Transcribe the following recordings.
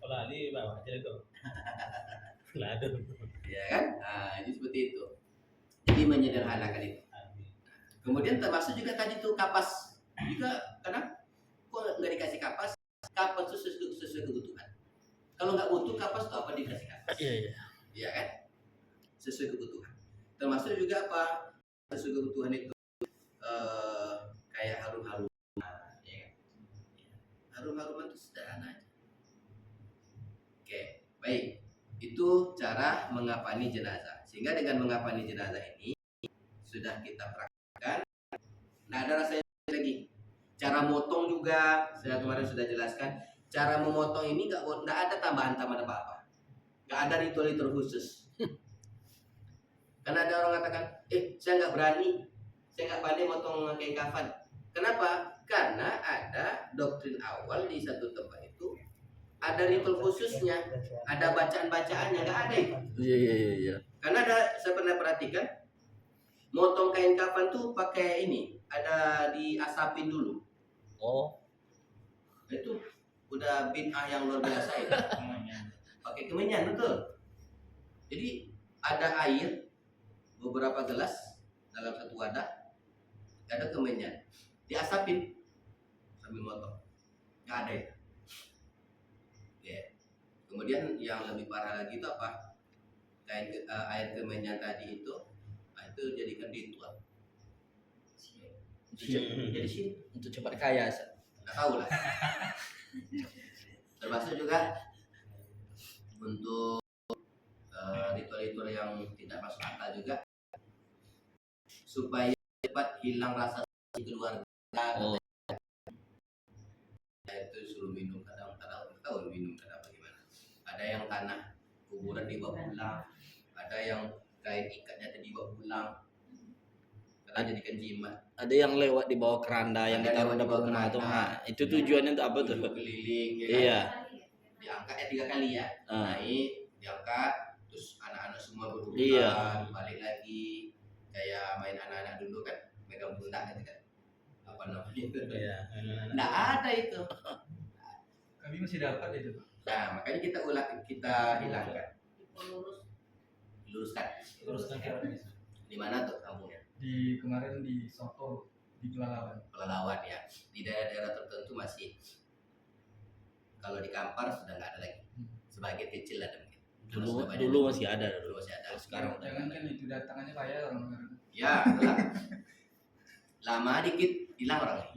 Kalau Ali bawa aja itu. Lado. Ya kan? Nah, ini seperti itu. Jadi menyederhanakan itu. Kemudian termasuk juga tadi tuh kapas. Juga kadang kok nggak dikasih kapas? Kapas itu sesuai kebutuhan. Kalau nggak butuh kapas tuh apa dikasih kapas? Iya. Iya kan? Sesuai kebutuhan. Termasuk juga apa? Sesuai kebutuhan itu kayak harum-harum. Ya kan? Harum-haruman itu sederhana aja. Oke, baik. Itu cara mengapani jenazah. Sehingga dengan mengapani jenazah ini sudah kita praktekkan. Nah, ada rasanya lagi. Cara motong juga saya kemarin sudah jelaskan. Cara memotong ini nggak ada tambahan-tambahan apa-apa. Nggak ada ritual-ritual khusus. Karena ada orang katakan, saya nggak berani, saya nggak pandai motong kain kafan. Kenapa? Karena ada doktrin awal di satu tempat itu ada ritual khususnya, ada bacaan-bacaannya, nggak ada itu. Iya. Karena saya pernah perhatikan, motong kain kafan tuh pakai ini, ada diasapin dulu. Oh. Itu udah bid'ah yang luar biasa itu. Pakai kemenyan, betul. Jadi ada air beberapa gelas dalam satu wadah, ada kemenyan, diasapin sambil motong, nggak ada itu. Kemudian yang lebih parah lagi itu apa? Air kemenyan tadi itu jadikan ritual. Jadi sih Untuk cepat kaya. nggak tahu lah. Termasuk juga untuk ritual-ritual yang tidak masuk akal juga, supaya cepat hilang rasa keluarga. Oh. Itu suruh minum kadang-kadang tahu minum kadang bagaimana. Ada yang tanah kuburan dibawa pulang, ada yang kain ikatnya dibawa pulang, karena jadikan jimat. Ada yang lewat di bawah keranda yang ditaruh di bawah rumah itu. Nah, itu tujuannya untuk apa tuh? Keliling, ya Iya. kan? Diangkat 3 kali ya. Naik, diangkat, terus anak-anak semua berurutan, Iya. balik lagi, kayak main anak-anak dulu kan, megang pundak gitu kan. Apa namanya itu? Iya. Nggak ada itu. Kami masih dapat itu. Nah, makanya kita hilangkan. Luruskan. Di mana tuh kampungnya? Di kemarin di Soto, di Pelalawan ya. Di daerah-daerah tertentu masih. Kalau di Kampar sudah nggak ada lagi. Sebagian kecil ada mungkin. Dulu masih ada. Dulu masih ada. Sekarang jangan kan itu datangannya kayak orang. Ya, lama dikit hilang orangnya.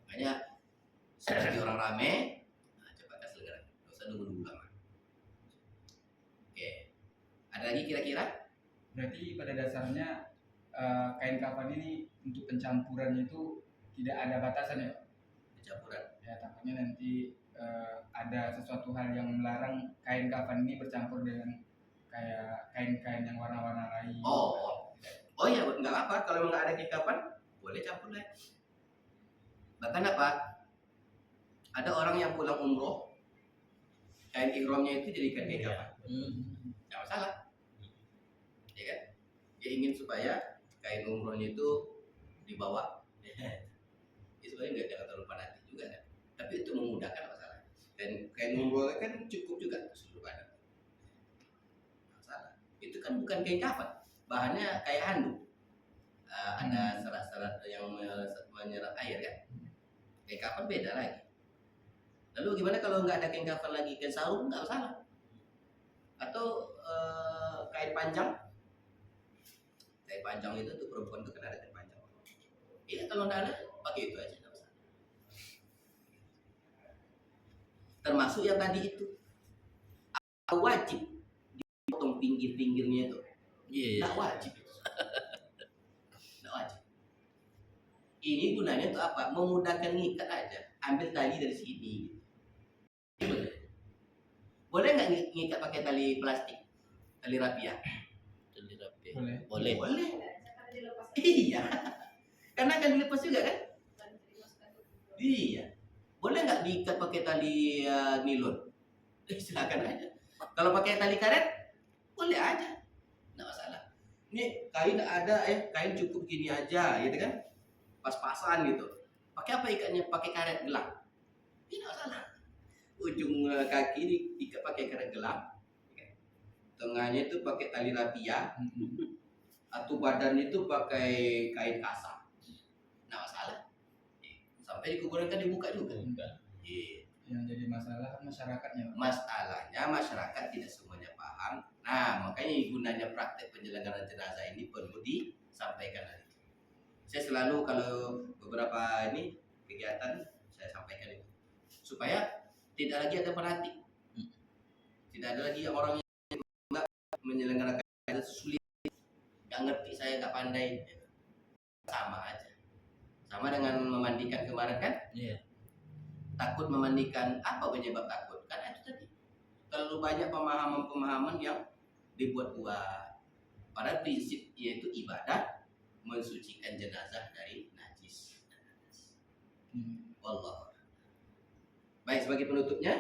Makanya seperti orang rame, cepat kasih segera. Nggak usah nunggu lama. Oke. Ada lagi kira-kira? Berarti pada dasarnya kain kafan ini untuk pencampurannya itu tidak ada batasan ya? Pencampuran. Ya, takutnya nanti ada sesuatu hal yang melarang kain kafan ini bercampur dengan kayak kain-kain yang warna-warna lain. Oh ya, nggak apa. Kalau nggak ada kain kafan, boleh campur lagi. Bahkan apa? Ada orang yang pulang umroh, kain ihramnya itu jadikan kain kafan. Nggak masalah. Ya kan? Dia ingin supaya kain umrohnya itu dibawa. Ya sebenarnya nggak jangan terlalu fanatik juga kan. Tapi itu memudahkan masalah. Dan kain umroh kan cukup juga seluruh badan. Masalah. Itu kan bukan kain kafan, bahannya kayak handuk. Ada serat-serat yang menyerap air kan. Kain kafan beda lagi. Lalu gimana kalau nggak ada kain kafan lagi, kain sarung nggak masalah. Atau kain panjang. Kain panjang itu tuh perempuan tuh kena ada kain panjang. Iya, kalau nggak ada pakai itu aja. Termasuk yang tadi itu wajib dipotong pinggir-pinggirnya itu. Iya. Nggak wajib. Nggak wajib. Ini gunanya untuk apa? Memudahkan ngikat aja. Ambil tali dari sini. Boleh nggak ngikat pakai tali plastik? Tali rapia? Boleh. Boleh. Iya. Karena akan dilepas juga kan? Iya. Boleh nggak diikat pakai tali nilon? Silakan aja. Kalau pakai tali karet, boleh aja, nggak masalah. Ini kain ada, kain cukup gini aja, gitu kan? Pas-pasan gitu. Pakai apa ikatnya? Pakai karet gelang. Tidak masalah. Ujung kaki diikat pakai karet gelap, tengahnya itu pakai tali rapia, atau badannya itu pakai kain kasar. Nah masalah, sampai di kuburan kan dibuka juga. Yang jadi masalah kan masyarakatnya. Masalahnya masyarakat tidak semuanya paham. Nah makanya gunanya praktek penyelenggaraan jenazah ini perlu disampaikan hal itu. Saya selalu kalau beberapa ini kegiatan saya sampaikan itu supaya tidak lagi ada fanatik, tidak ada lagi orang yang nggak menyelenggarakan sulit, nggak ngerti, saya nggak pandai, sama aja, sama dengan memandikan kemarin kan. Takut memandikan, apa penyebab takut? Karena itu tadi terlalu banyak pemahaman-pemahaman yang dibuat-buat. Pada prinsip yaitu ibadah mensucikan jenazah dari najis. Wallah. Baik, sebagai penutupnya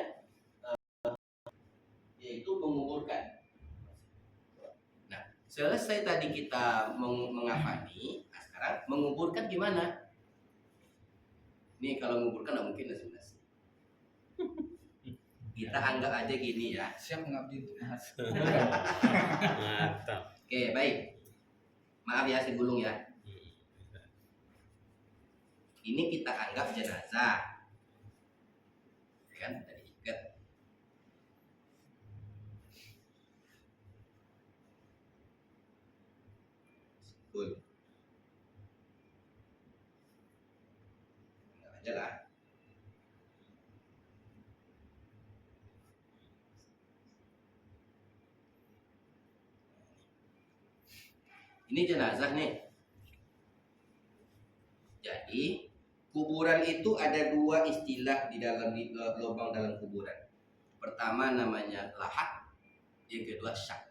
yaitu menguburkan. Nah, selesai tadi kita mengafani, nah sekarang menguburkan gimana? Nih kalau menguburkan nggak mungkin sebenarnya. Kita anggap aja gini ya. Siap mengabdi untuk Mas. Mantap. Oke, baik. Maaf ya, saya gulung ya. Ini kita anggap jenazah. Kan tadi ikat. Full. Anggap aja lah. Ini jenazah nih. Jadi kuburan itu ada dua istilah di dalam lubang dalam kuburan. Pertama namanya lahat, yang kedua syak.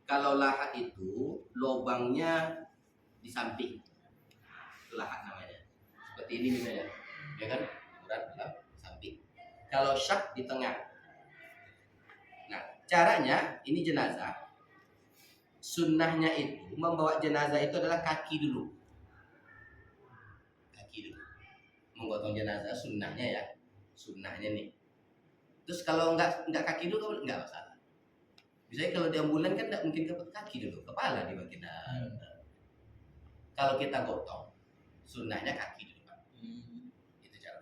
Kalau lahat itu lubangnya di samping, itu lahat namanya. Seperti ini misalnya, ya kan? Kuburan di samping. Kalau syak di tengah. Nah, caranya ini jenazah. Sunnahnya itu membawa jenazah itu adalah kaki dulu. Menggotong jenazah sunnahnya ya, sunnahnya nih. Terus kalau nggak kaki dulu nggak masalah. Misalnya kalau di ambulan kan nggak mungkin dapat kaki dulu, kepala di bagian. Kalau kita gotong, sunnahnya kaki dulu Pak. Itu cara.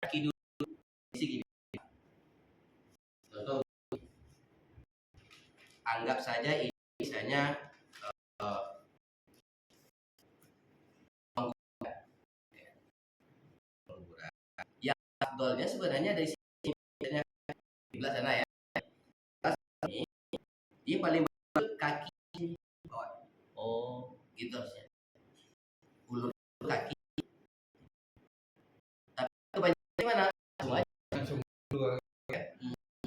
Kaki dulu sini. Anggap saja ini misalnya yang afdolnya sebenarnya dari sini di belah sana ya. Ini dia paling kaki. Oh, gitu harusnya. Ulur kaki. Tapi kebanyakan mana? Langsung dua.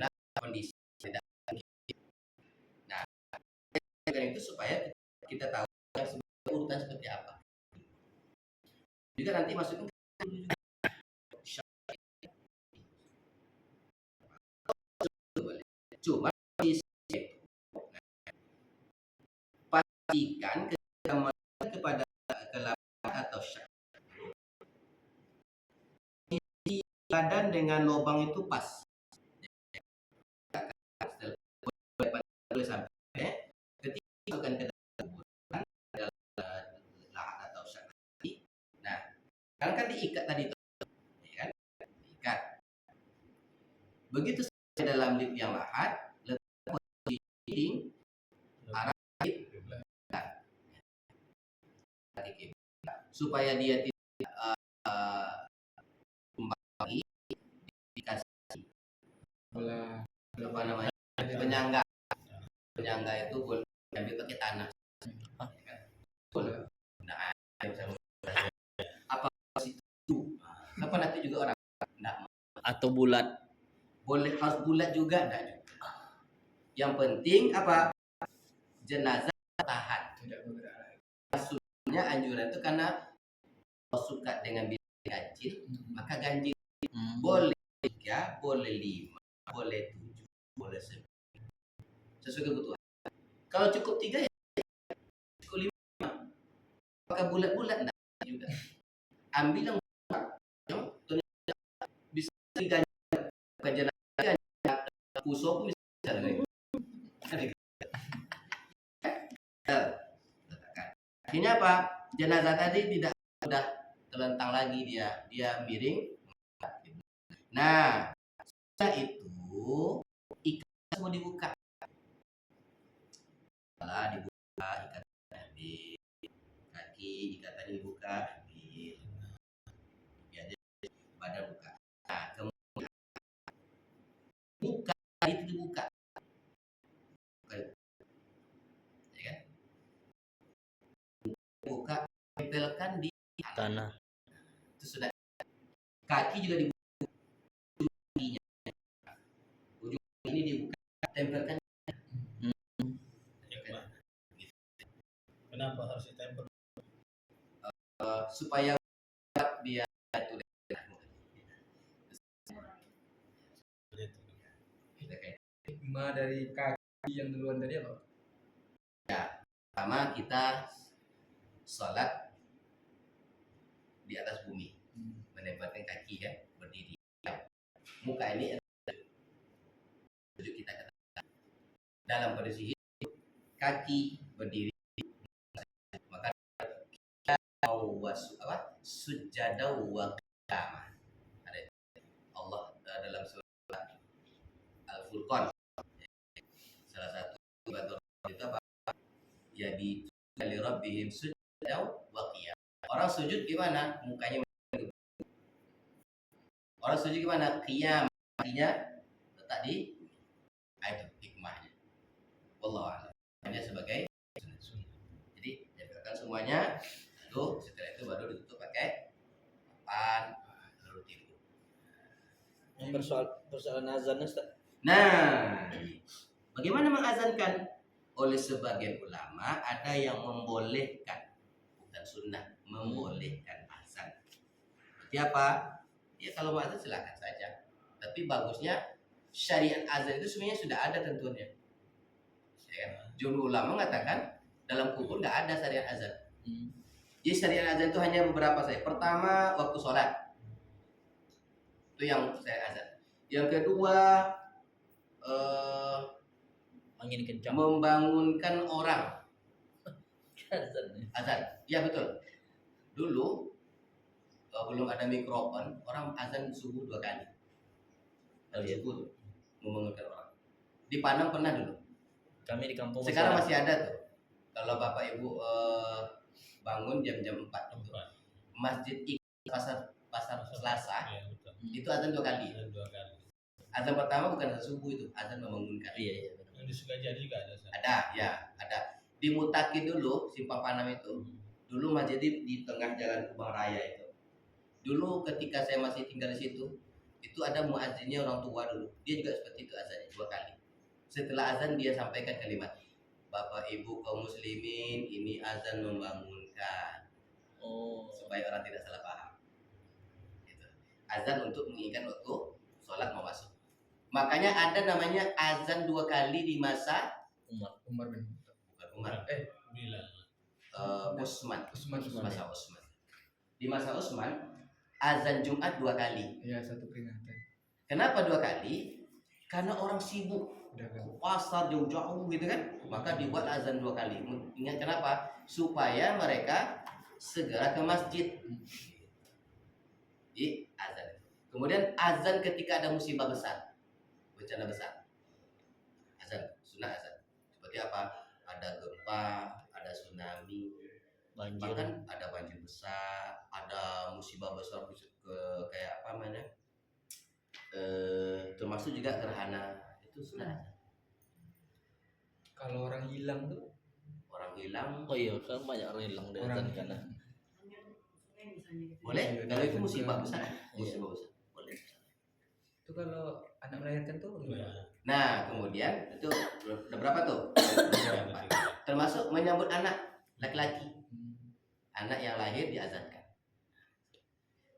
Nah, kondisi tidak. Nah, dengan itu supaya kita tahu urutan seperti apa. Juga nanti masukkan cuma pastikan kepada kelapan atau syak. Badan dengan lubang itu pas. Sampai ketika akan ke kuburan adalah lahat atau syak. Nah, kan diikat tadi itu, ya kan? Diikat. Begitu dalam lip yang lahat, letak posisi arah kiblat supaya dia tidak kembali dikasih apa namanya penyangga itu boleh ambil pakai tanah. Boleh. Nah, apa itu? Apa nanti juga orang enggak Atau bulat. boleh harus bulat juga enggak? Yang penting apa? Jenazah tahan. Tidak bergerak. Maksudnya anjuran itu karena kalau suka dengan bilik ganjil, maka ganjil boleh 3, boleh 5, boleh 7, boleh 9. Sesuai kebutuhan. Kalau cukup 3 ya cukup 5. Apakah bulat-bulat enggak juga. Ambil yang ternyata bisa diganjar ke jenazah pusok bisa lagi. Akhirnya apa? Jenazah tadi tidak sudah terlentang lagi dia miring. Nah, setelah itu ikat semua dibuka. Setelah dibuka ikatan ambil, kaki ikatan dibuka ambil, ya badan buka. Nah, kemudian muka itu dibuka, ya kan? Buka, tempelkan di Tanah. itu sudah. Kaki juga dibuka, ujung ini dibuka, tempelkan. Kenapa harus ditempel? Supaya dia tulis. Hikmah dari kaki yang duluan tadi apa? Pertama kita sholat di atas bumi, menempatkan kaki ya, berdiri. Muka ini sujud kita katakan. Dalam kondisi hidup, kaki berdiri, maka kita mau sujada wa qiyamah. Ada Allah dalam surah Al-Furqan. Salah satu ibadah itu apa? Jadi li rabbihim sujada wa qiyamah. Orang sujud gimana? Mukanya orang sujud gimana? Qiyam, artinya letak di itu hikmahnya. Wallahu a'lam. Hanya sebagai sunnah. Jadi tempelkan semuanya, lalu setelah itu baru ditutup pakai papan, lalu tidur. Yang persoalan azan Ustaz. Nah, bagaimana mengazankan? Oleh sebagian ulama ada yang membolehkan, bukan sunnah, membolehkan azan. Berarti apa? Ya kalau mau azan silakan saja. Tapi bagusnya syariat azan itu sebenarnya sudah ada tentunya. Ya kan? Jumhur ulama mengatakan dalam kubur nggak ada syariat azan. Jadi syariat azan itu hanya beberapa saja. Pertama waktu sholat, itu yang syariat azan. Yang kedua Angin kencang. membangunkan orang. Azan. Azan, ya betul. Dulu belum ada mikrofon, orang azan subuh 2 kali. Kalau subuh tuh, membangunkan orang. Di Padang pernah dulu. Kami di kampung Sekarang masih ada tuh. Kalau bapak ibu bangun jam-jam 4 gitu. Masjid pasar Selasa Ya, betul. itu azan 2 kali. Ada 2 kali. Azan pertama bukan azan subuh itu, azan membangunkan. Iya. Yang di Sukajadi juga ada. Ustaz. Ada, ya, ada. Di Mutakin dulu, Simpang Panam itu. Dulu masjid di tengah jalan Kubang Raya itu. Dulu ketika saya masih tinggal di situ, itu ada muazzinnya orang tua dulu. Dia juga seperti itu azannya 2 kali. Setelah azan dia sampaikan kalimat, Bapak Ibu kaum muslimin, ini azan membangunkan. Oh. Supaya orang tidak salah paham. Gitu. Azan untuk mengingat waktu sholat mau masuk. Makanya ada namanya azan 2 kali di masa Umar bin Khattab. bukan Umar, Bilal. Utsman. Usman. Masa Utsman. Di masa Utsman azan Jumat 2 kali. Ya, satu peringatan. Kenapa 2 kali? Karena orang sibuk Dagang. pasar jauh-jauh gitu kan, maka dibuat azan 2 kali. Ingat kenapa? Supaya mereka segera ke masjid. Di azan. Kemudian azan ketika ada musibah besar, bencana besar. Azan, sunnah azan. Seperti apa? Ada gempa, ada tsunami, Banjir. bahkan ada banjir besar, ada musibah besar kayak apa namanya? Termasuk juga gerhana. Itu sunnah azan. Kalau orang hilang tuh, Orang hilang Oh iya, kan banyak orang hilang dari azan karena boleh, kalau itu musibah besar, musibah besar boleh. itu kalau anak melahirkan tuh gimana? Nah kemudian itu udah berapa tuh? Termasuk menyambut anak laki-laki, anak yang lahir diazankan.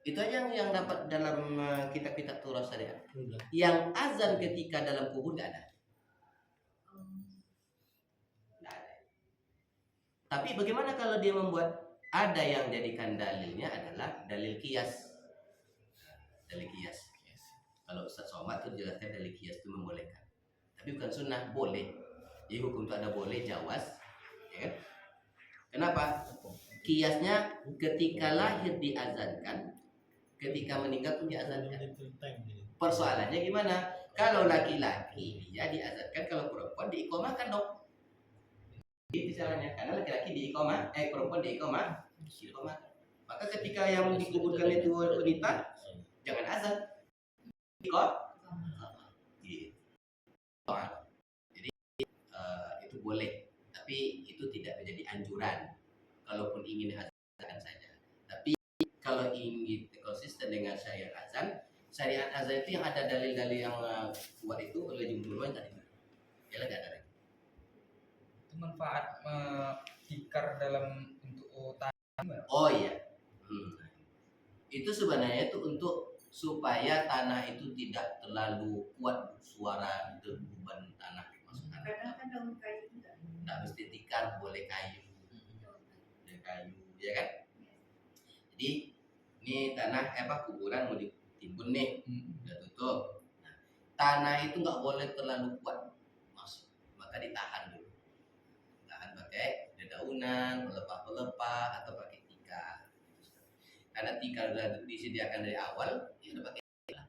Itu aja yang dapat dalam kitab-kitab Taurat syariat. Yang azan ketika dalam kubur nggak ada. Nggak Tapi bagaimana kalau dia membuat ada yang jadikan dalilnya adalah dalil kias. Dalil kias. Kalau Ustaz Somad itu jelaskan dalil kias itu membolehkan. Tapi bukan sunnah, boleh. Jadi hukum itu ada boleh, jawaz, ya kan? Kenapa? Kiasnya ketika lahir diazankan, ketika meninggal pun diazankan. Persoalannya gimana? Kalau laki-laki dia diazankan, kalau perempuan diiqomahkan dong. Itu caranya. Karena laki-laki diiqomah, perempuan diiqomah. Maka ketika yang dikuburkan itu wanita, jangan azan. Gitu. Jadi itu boleh, tapi itu tidak menjadi anjuran. Kalaupun ingin azan saja. Tapi kalau ingin konsisten dengan syariat azan itu yang ada dalil-dalil yang kuat itu oleh jumhur ulama tadi. Ya enggak ada. Itu manfaat tikar dalam untuk tanah. Oh iya. Itu sebenarnya itu untuk supaya tanah itu tidak terlalu kuat suara debuban tanah. Maksudnya Kadang kan daun kayu juga. tidak mesti tikar, boleh kayu, ya kan? Jadi ini tanah kuburan mau ditimbun nih, udah tutup. Nah, tanah itu nggak boleh terlalu kuat masuk, maka ditahan dulu. Tahan pakai dedaunan, pelepah-pelepah atau pakai tikar. Karena tikar sudah disediakan dari awal, ya udah pakai tikar.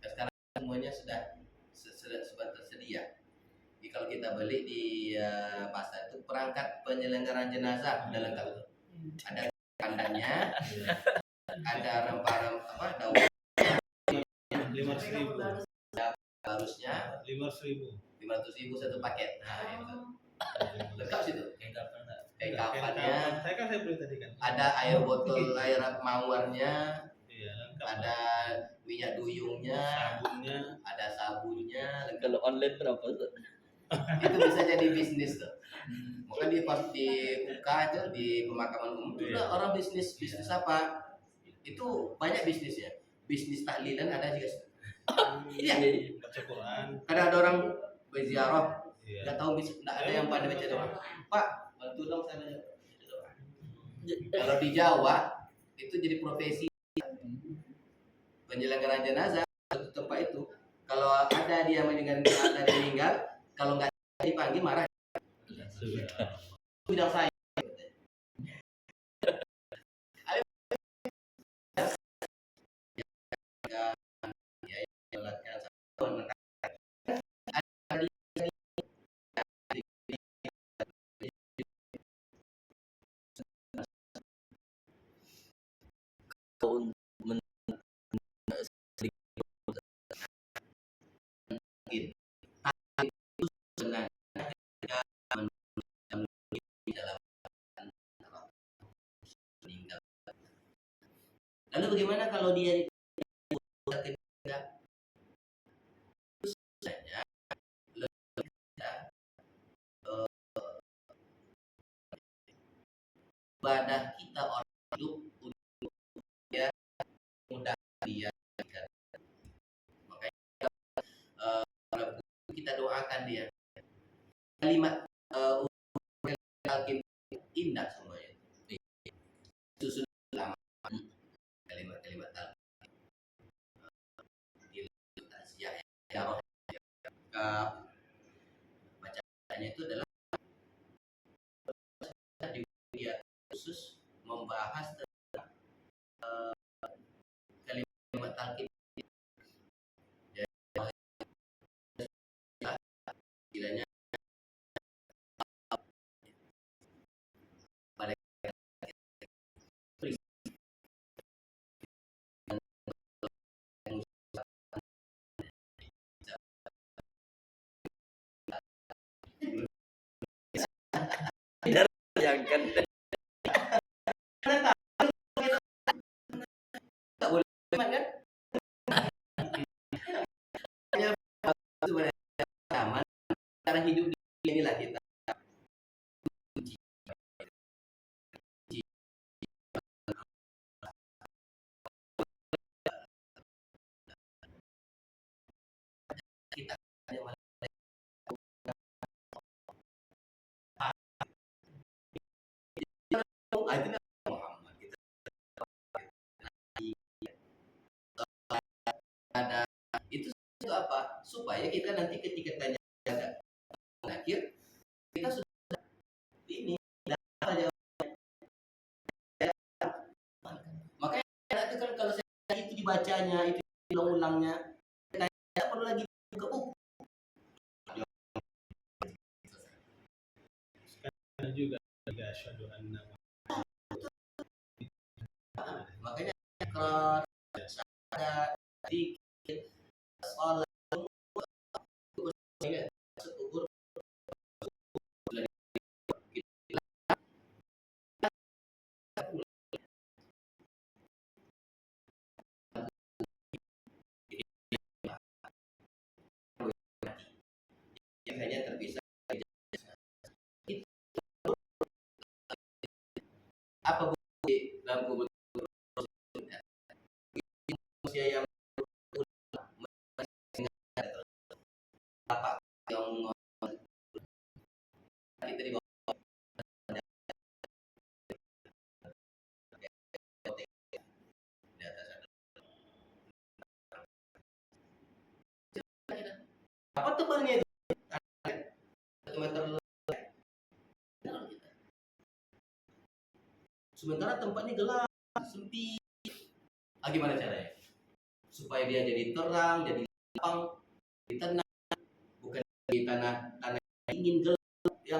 Sekarang semuanya sudah tersedia. Jadi kalau kita beli di pasar itu perangkat penyelenggaraan jenazah udah lengkap itu. Ada kandangnya, ada rempah-rempah, daun 500.000. harusnya 500.000 satu paket. Nah, itu lengkap situ. Kayak kapannya, saya beli tadi kan. ada air botol air mawarnya, Iya, lengkap. ada minyak duyungnya, Sabunnya. ada sabunnya, lengkap. Kalau online berapa tuh? Itu bisa jadi bisnis tuh. Maka di pas di UKA itu di pemakaman umum itu Iya. orang bisnis apa? Itu banyak bisnisnya. Bisnis taklilan ada juga. Iya. Baca Quran. Kadang ada orang berziarah, Iya. nggak tahu nggak ada yang pada baca doa. Pak, bantu dong saya baca doa. Kalau di Jawa itu jadi profesi penyelenggaraan jenazah satu tempat itu. Kalau ada dia meninggal, kalau nggak dipanggil marah. Bidang saya. Lalu bagaimana kalau dia ibadah kita orang hidup untuk dia mudah dia, makanya kita doakan dia kalimat indah semuanya susun lama kalimat ya roh bacaannya itu adalah dia khusus membahas tentang kalimat talqin kiranya yang kan tak boleh kan zaman cara hidup inilah kita supaya kita nanti ketika tanya akhir kita sudah ini apa jawabannya. Makanya itu kan kalau saya itu dibacanya itu ulang-ulangnya tidak perlu lagi ke buku. Sekarang juga asyhadu anna Makanya kalau ada dikit soal kubur yang hanya terpisah apa bukti dalam kubur manusia yang apa yang kita di bawah di atas apa tebalnya itu 1 meter sementara tempatnya gelap sempit. Gimana caranya supaya dia jadi terang, jadi lapang, di tanah, bukan di tanah dingin gelap yang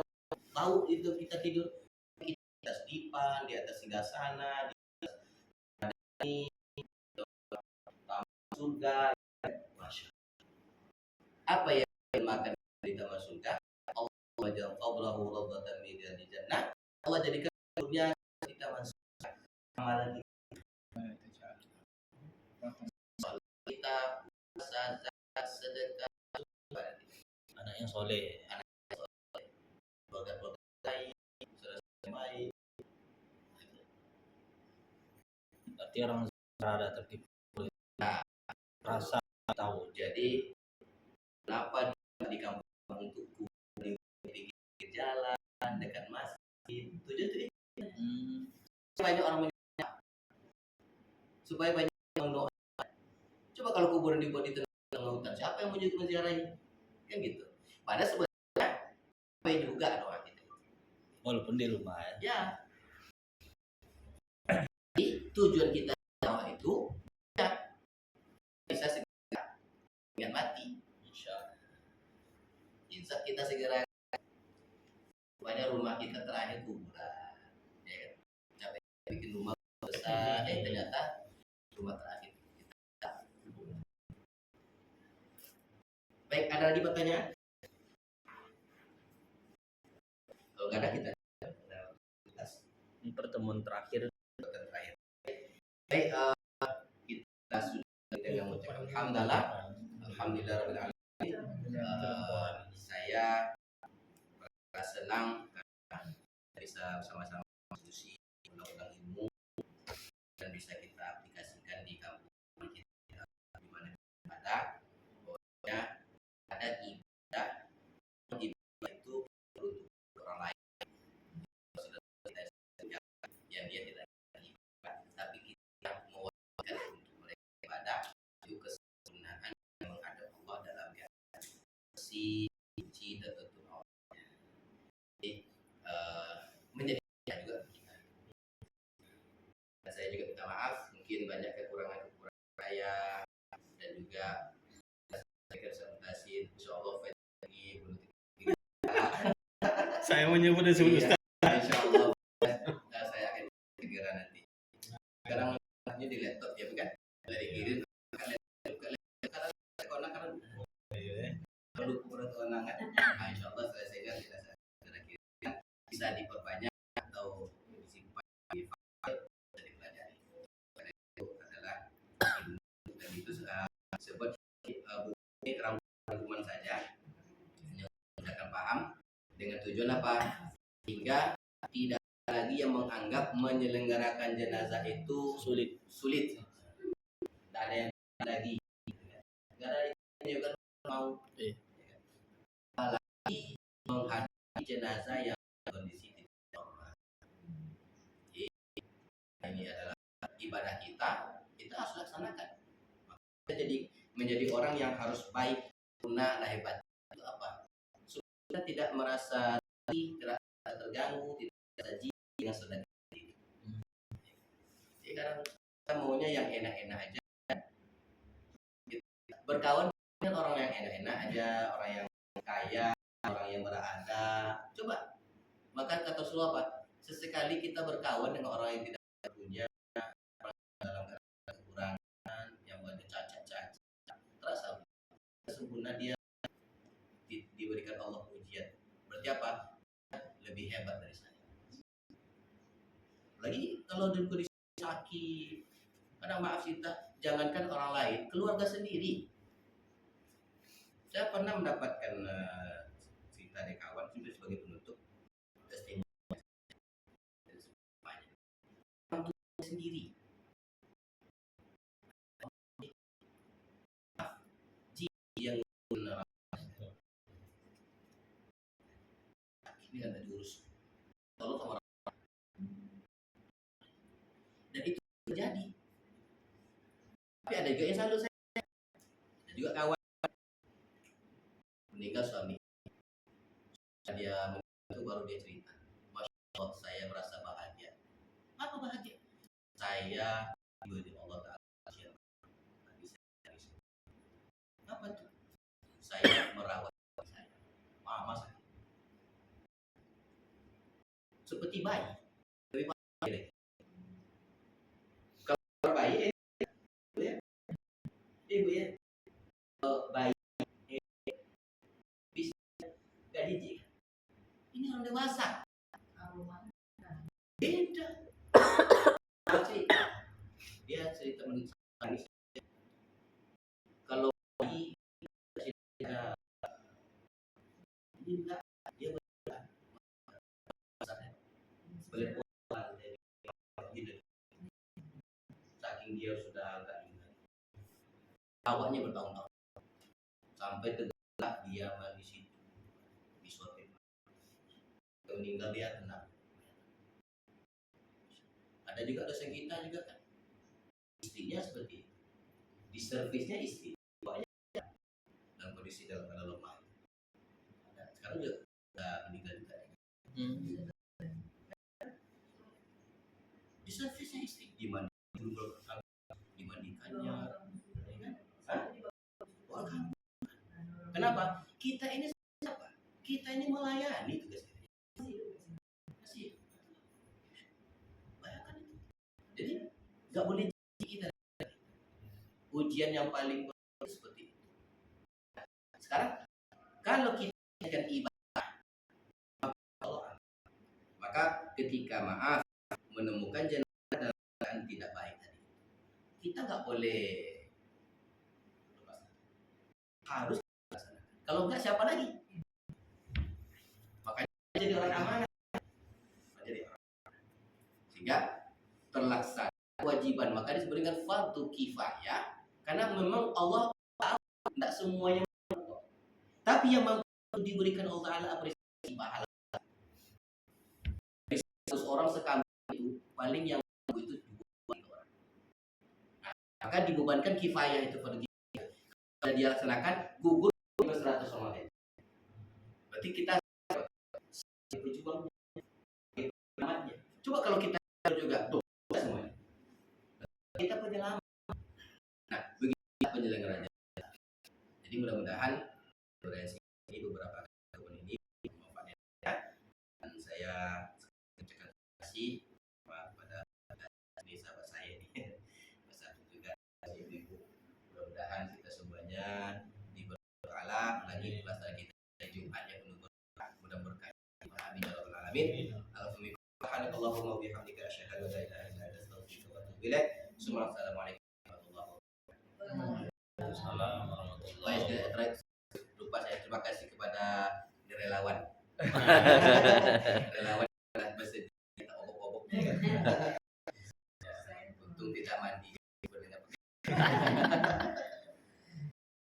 tahu itu kita tidur di atas dipan, di atas singgasana, di atas ini surga. Masya Allah. Apa yang makan di taman surga? Allah wajah qablahu rawdatan min jannah. Allah jadikan surga di taman surga. Amalan kita puasa, zakat, sedekah, Anak yang soleh. bagat-bagat baik, saudara baik. Berarti orang berada tertipu. Rasa tahu. Jadi kenapa di kampung untuk di pinggir jalan dekat masjid tujuan itu banyak orang menyembah, supaya banyak orang doa. Coba kalau kuburan dibuat di tengah hutan, siapa yang mau menziarahi? Kan gitu. Padahal sebenarnya apa juga doa kita. Walaupun di rumah ya. Ya. Jadi tujuan kita doa itu ya, bisa segera dengan mati. Insya kita segera supaya rumah kita terakhir kuburan. Ya kan? Capek bikin rumah besar, ternyata rumah terakhir kita. Baik, ada lagi pertanyaan? Kalau nggak ada kita Ini pertemuan terakhir. Baik, kita sudah dengan mengucapkan alhamdulillah saya merasa senang karena bisa bersama-sama diskusi undang-undang ilmu dan bisa kita aplikasikan di kampung kita di mana ada pokoknya ada ibadah itu untuk orang lain yang dia tidak ibadah tapi kita mewajibkan untuk mereka ibadah itu kesunahan yang menghadap Allah dalam keadaan bersih suci dan tentu Allah. Jadi menjadi juga kita. Dan saya juga minta maaf mungkin banyak kekurangan saya dan juga saya presentasi insyaallah lagi saya menyebut disebut Ustaz. insyaallah saya akan segera nanti. Sekarang ini di laptop ya bukan? Dari kiri karena perlu kewenangan. Nah, insyaallah selesaikan tidak segera kiri bisa diperbanyak atau disimpan di file dan dipelajari. Karena itu adalah ilmu dan itu seperti buku rangkuman saja hanya akan paham dengan tujuan apa? Hingga tidak lagi yang menganggap menyelenggarakan jenazah itu sulit. Tidak ada yang lagi. Negara ini juga mau lagi menghadapi jenazah yang kondisi tidak normal. Ini adalah ibadah kita harus laksanakan. Kita jadi menjadi orang yang harus baik sempurna lah hebat itu apa? Supaya kita tidak merasa tidak terganggu, tidak merasa jijik dengan saudara kita. Jadi kadang kita maunya yang enak-enak aja. Berkawan dengan orang yang enak-enak aja, orang yang kaya, orang yang berada. Coba, maka kata Rasulullah apa? Sesekali kita berkawan dengan orang yang tidak punya, dalam keadaan kekurangan, yang ada cacat-cacat, terasa sempurna dia diberikan Allah ujian. Berarti apa? Lebih hebat dari saya. Lagi kalau dalam kondisi sakit, kadang maaf kita, jangankan orang lain, keluarga sendiri. Saya pernah mendapatkan cerita dari kawan juga sebagai penutup testimoni orang tua sendiri. Yang ini ada diurus, tolong sama orang, dan itu terjadi. Tapi ada juga yang selalu saya, ada juga kawan meninggal suami, dia itu baru dia cerita, Masya Allah saya merasa bahagia. Apa bahagia? Saya di Allah Ta'ala. Apa tuh? Saya merawat saya, mama saya seperti bayi. Lebih bahagia. Kalau bayi ya, ibu ya, bayi bisa gak jijik. Ini orang dewasa. Beda. Dia cerita menangis. Kalau bayi cerita ini enggak, dia berbeda. Sebagai pohon dari hidup. Saking dia sudah agak ingat. Awalnya bertahun-tahun sampai tergelak dia di situ di suatu meninggal dia tenang. Ada juga dosen kita juga kan, istrinya seperti itu, di servisnya istri banyak dalam kondisi dalam keadaan lemah. Sekarang juga sudah meninggal juga. Di servisnya istri dimandikannya. Kenapa? Kita ini siapa? Kita ini melayani tugas kita. Bayangkan itu. Jadi nggak boleh kita. Ujian yang paling berat seperti itu. Sekarang kalau kita dengan ibadah, maka ketika maaf menemukan jenazah dalam keadaan tidak baik tadi, kita nggak boleh harus. Kalau enggak siapa lagi? Makanya jadi orang amanah. Sehingga terlaksana kewajiban, maka disebut dengan fardu kifayah, karena memang Allah tahu tidak semuanya mampu. Tapi yang mampu diberikan Allah Ta'ala apresiasi pahala. 100 orang sekampung itu paling yang mampu itu 2 orang. Nah, maka dibebankan kifayah itu fardu kifayah. Kalau dia laksanakan gugur 100 orang lain. Berarti kita berjuang. Coba kalau kita juga semuanya, kita penyelamat. Nah, begitu penyelenggaraan. Jadi mudah-mudahan ini beberapa tahun ini manfaatnya, dan saya ucapkan terima kasih kepada sahabat saya ini, bersatu juga ibu-ibu. Mudah-mudahan kita semuanya Allah lagi pelaksanaan kita Jumat yang penuh berkah, mudah berkah. Amin ya rabbal alamin. Allahumma wa bihamdika asyhadu an la ilaha illa anta astaghfiruka wa atubu ilaik. Assalamualaikum warahmatullahi wabarakatuh. Lupa saya terima kasih kepada relawan. Relawan adalah masjid kita obok-oboknya kan. Untung tidak mandi.